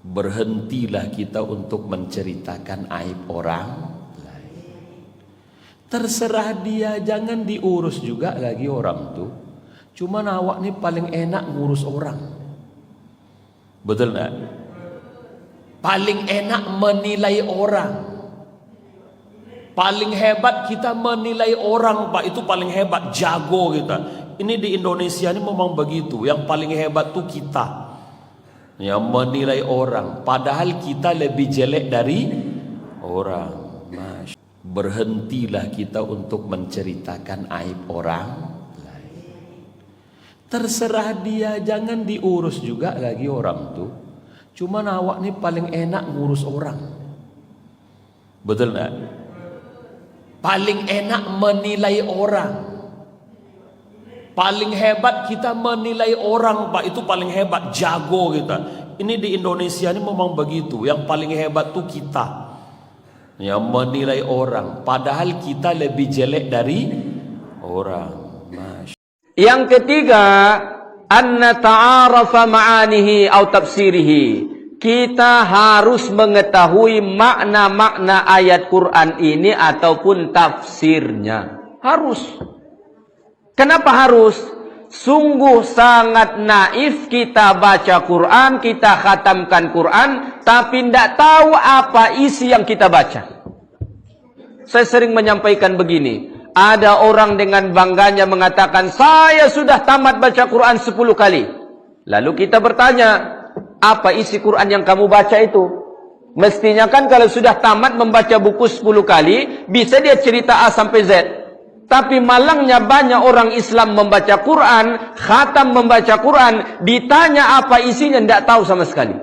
Berhentilah kita untuk menceritakan aib orang lain. Terserah dia, jangan diurus juga lagi orang tuh. Cuman awak nih paling enak ngurus orang. Betul nggak? Paling enak menilai orang. Paling hebat kita menilai orang, Pak. Itu paling hebat, jago kita. Ini di Indonesia ini memang begitu. Yang paling hebat tuh kita yang menilai orang, padahal kita lebih jelek dari orang. Berhentilah kita untuk menceritakan aib orang lain. Terserah dia, jangan diurus juga lagi orang tuh. Cuman awak nih paling enak ngurus orang. Betul nggak? Paling enak menilai orang. Paling hebat kita menilai orang, Pak. Itu paling hebat, jago kita. Ini di Indonesia ini memang begitu. Yang paling hebat tuh kita yang menilai orang, padahal kita lebih jelek dari orang. Yang ketiga, anna ta'arafa ma'anihi atau tafsirihi. Kita harus mengetahui makna-makna ayat Quran ini ataupun tafsirnya. Harus. Kenapa harus? Sungguh sangat naif kita baca Quran, kita khatamkan Quran, tapi tidak tahu apa isi yang kita baca. Saya sering menyampaikan begini. Ada orang dengan bangganya mengatakan, saya sudah tamat baca Quran 10 kali. Lalu kita bertanya, apa isi Quran yang kamu baca itu? Mestinya kan kalau sudah tamat membaca buku 10 kali, bisa dia cerita A sampai Z. Tapi malangnya banyak orang Islam membaca Quran, khatam membaca Quran, ditanya apa isinya tidak tahu sama sekali.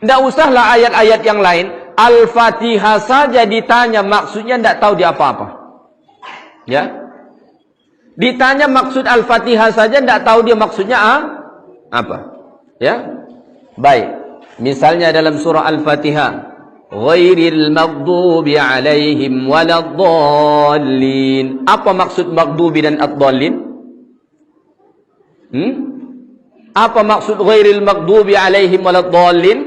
Tidak usahlah ayat-ayat yang lain, Al-Fatihah saja ditanya maksudnya tidak tahu dia apa-apa. Ya, ditanya maksud Al-Fatihah saja tidak tahu dia maksudnya apa. Ya, baik. Misalnya dalam surah Al-Fatihah, ghairil maghdubi alaihim waladdallin. Apa maksud maghdubi dan ad-dallin? Apa maksud ghairil maghdubi alaihim waladdallin?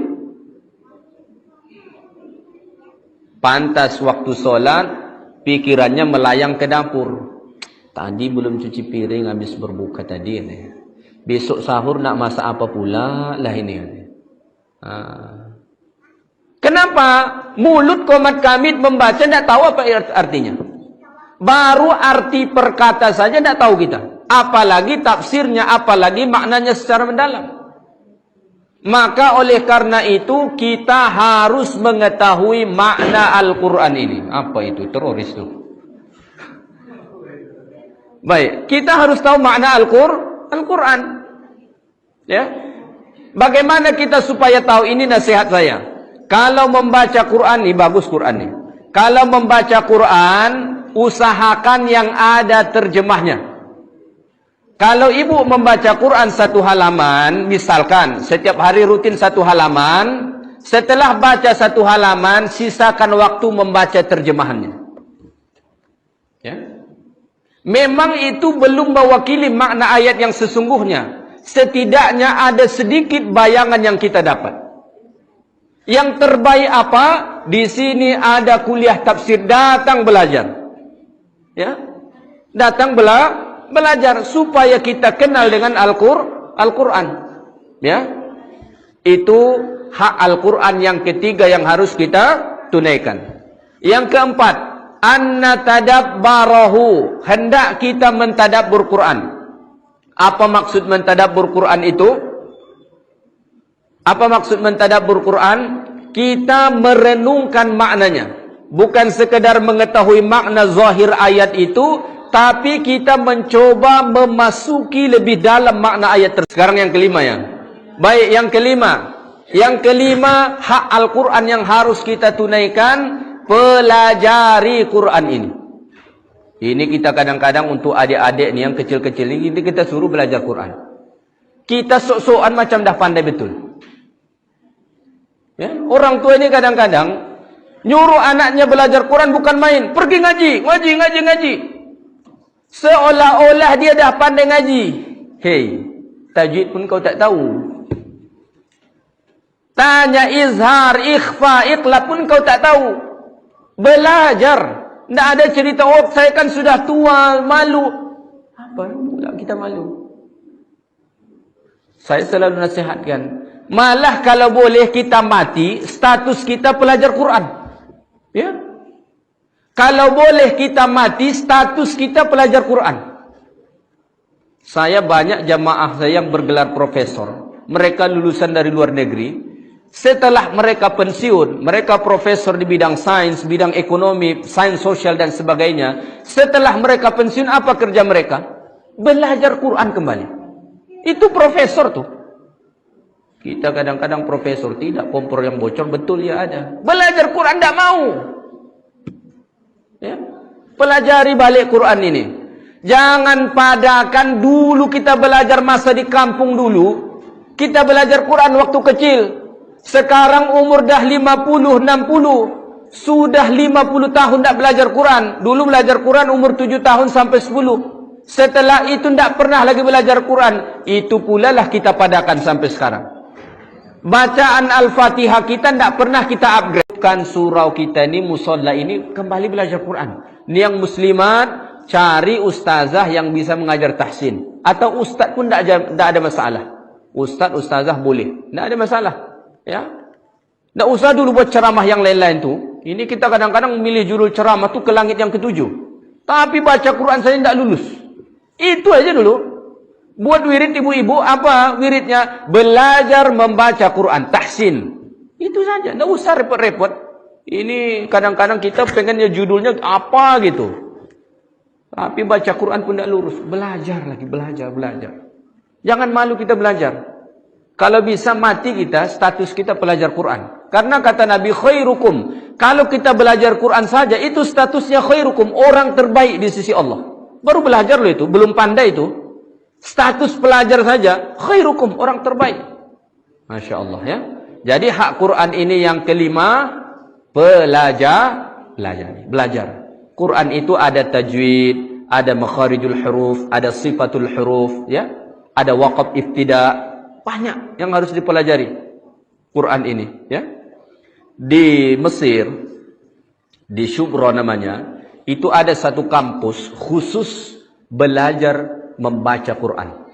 Pantas waktu sholat pikirannya melayang ke dapur. Tadi belum cuci piring, habis berbuka tadi ini. Besok sahur nak masak apa pula lah ini. Kenapa? Mulut komat kamit membaca tidak tahu apa artinya. Baru arti perkata saja tidak tahu kita. Apalagi tafsirnya, apalagi maknanya secara mendalam. Maka oleh karena itu kita harus mengetahui makna Al-Quran ini. Apa itu? Teroris tuh. Baik, kita harus tahu makna Al-Quran. Ya. Bagaimana kita supaya tahu? Ini nasihat saya. Kalau membaca Quran ini, bagus Quran ini. Kalau membaca Quran, usahakan yang ada terjemahnya. Kalau ibu membaca Quran satu halaman, misalkan setiap hari rutin satu halaman, setelah baca satu halaman, sisakan waktu membaca terjemahannya. Ya. Memang itu belum mewakili makna ayat yang sesungguhnya. Setidaknya ada sedikit bayangan yang kita dapat. Yang terbaik apa? Di sini ada kuliah tafsir, datang belajar. Ya. Datang belajar supaya kita kenal dengan Al-Quran. Ya. Itu hak Al-Quran yang ketiga yang harus kita tunaikan. Yang keempat, anna tadabbarahu, hendak kita mentadabbur Quran. Apa maksud mentadabbur Quran itu? Apa maksud mentadabbur Quran? Kita merenungkan maknanya. Bukan sekedar mengetahui makna zahir ayat itu, tapi kita mencoba memasuki lebih dalam makna ayat tersebut. Sekarang yang kelima ya. Baik, yang kelima. Yang kelima, hak Al-Quran yang harus kita tunaikan, pelajari Quran ini. Ini kita kadang-kadang untuk adik-adik nih yang kecil-kecil ini, kita suruh belajar Quran. Kita sok-sokan macam dah pandai betul. Ya, orang tua ini kadang-kadang nyuruh anaknya belajar Quran bukan main. Pergi ngaji. Seolah-olah dia dah pandai ngaji. Hei, tajwid pun kau tak tahu. Tanya izhar, ikhfa, iqlab pun kau tak tahu. Belajar. Tidak ada cerita, oh saya kan sudah tua, malu. Apa pula kita malu? Saya selalu nasihatkan, malah kalau boleh kita mati, status kita pelajar Quran. Ya. Kalau boleh kita mati, status kita pelajar Quran. Saya banyak jamaah saya yang bergelar profesor. Mereka lulusan dari luar negeri. Setelah mereka pensiun, mereka profesor di bidang sains, bidang ekonomi, sains sosial dan sebagainya. Setelah mereka pensiun, apa kerja mereka? Belajar Quran kembali. Itu profesor tuh. Kita kadang-kadang profesor, tidak kompor yang bocor, betul ya ada. Belajar Quran tidak mau. Ya. Pelajari balik Quran ini. Jangan padakan dulu kita belajar masa di kampung dulu. Kita belajar Quran waktu kecil. Sekarang umur dah 50, 60. Sudah 50 tahun tak belajar Quran. Dulu belajar Quran umur 7 tahun sampai 10. Setelah itu tak pernah lagi belajar Quran. Itu pula lah kita padakan sampai sekarang. Bacaan Al-Fatihah kita tak pernah kita upgrade. Kan surau kita ini, musola ini, kembali belajar Quran. Ini yang muslimat, cari ustazah yang bisa mengajar tahsin. Atau ustaz pun tak ada masalah. Ustaz, ustazah boleh. Tak ada masalah. Ya, tak usah dulu buat ceramah yang lain-lain tu. Ini kita kadang-kadang memilih judul ceramah tu ke langit yang ketujuh. Tapi baca Quran saya tak lulus. Itu aja dulu. Buat wirid ibu-ibu, apa wiridnya? Belajar membaca Quran, tahsin. Itu saja, tak usah repot-repot. Ini kadang-kadang kita pengennya judulnya apa gitu. Tapi baca Quran pun tak lurus. Belajar lagi, belajar. Jangan malu kita belajar. Kalau bisa mati kita, status kita pelajar Quran. Karena kata Nabi, khairukum. Kalau kita belajar Quran saja, itu statusnya khairukum. Orang terbaik di sisi Allah. Baru belajar loh itu, belum pandai itu. Status pelajar saja, khairukum, orang terbaik. Masya Allah ya. Jadi hak Quran ini yang kelima, belajar. Quran itu ada tajwid, ada makharijul huruf, ada sifatul huruf, ya, ada waqaf ibtida. Banyak yang harus dipelajari Quran ini, ya. Di Mesir, di Shubra namanya, itu ada satu kampus khusus belajar membaca Quran.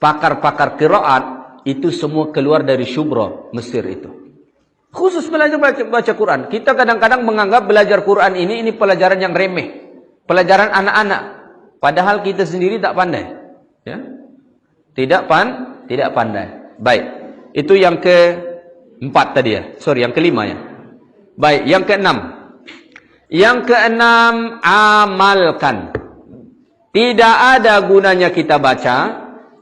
Pakar-pakar qiraat itu semua keluar dari Shubra, Mesir itu. Khusus belajar baca Quran. Kita kadang-kadang menganggap belajar Quran ini pelajaran yang remeh, pelajaran anak-anak. Padahal kita sendiri tak pandai, ya. Tidak pandai. Baik. Itu yang keempat tadi ya. Sorry, yang kelima ya. Baik, yang keenam. Yang keenam, amalkan. Tidak ada gunanya kita baca,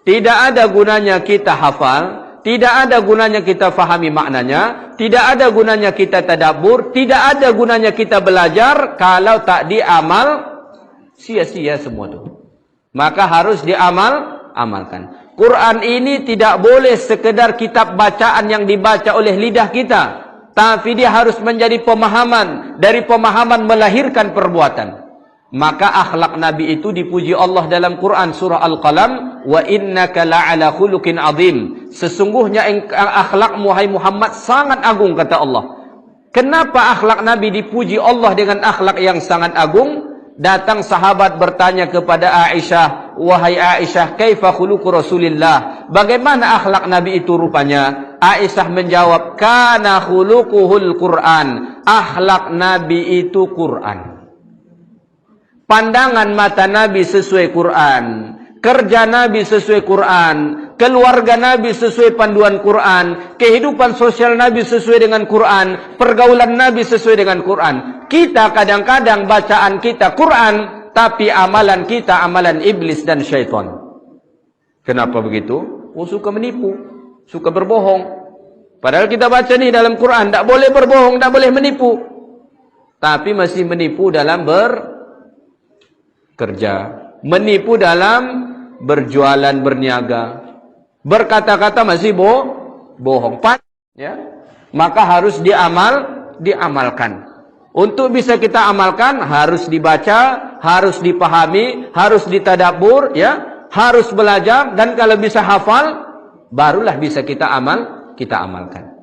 tidak ada gunanya kita hafal, tidak ada gunanya kita fahami maknanya, tidak ada gunanya kita tadabbur, tidak ada gunanya kita belajar kalau tak diamal, sia-sia semua itu. Maka harus amalkan. Quran ini tidak boleh sekedar kitab bacaan yang dibaca oleh lidah kita. Tapi dia harus menjadi pemahaman. Dari pemahaman melahirkan perbuatan. Maka akhlak Nabi itu dipuji Allah dalam Quran surah Al-Qalam. Wa innaka la'ala khuluqin azim. Sesungguhnya akhlakmu hai Muhammad sangat agung kata Allah. Kenapa akhlak Nabi dipuji Allah dengan akhlak yang sangat agung? Datang sahabat bertanya kepada Aisyah, wahai Aisyah, kaifa khuluqu Rasulillah? Bagaimana akhlak Nabi itu rupanya? Aisyah menjawab, kana khuluquhul Quran. Akhlak Nabi itu Quran. Pandangan mata Nabi sesuai Quran, kerja Nabi sesuai Quran, keluarga Nabi sesuai panduan Quran, kehidupan sosial Nabi sesuai dengan Quran, pergaulan Nabi sesuai dengan Quran. Kita kadang-kadang bacaan kita Quran, tapi amalan kita amalan iblis dan syaitan. Kenapa begitu? Oh, suka menipu, suka berbohong. Padahal kita baca nih dalam Quran, tak boleh berbohong, tak boleh menipu. Tapi masih menipu dalam bekerja, menipu dalam berjualan, berniaga, berkata-kata masih bohong. Ya? Maka harus diamalkan. Untuk bisa kita amalkan harus dibaca, harus dipahami, harus ditadabbur, ya, harus belajar, dan kalau bisa hafal, barulah bisa kita kita amalkan.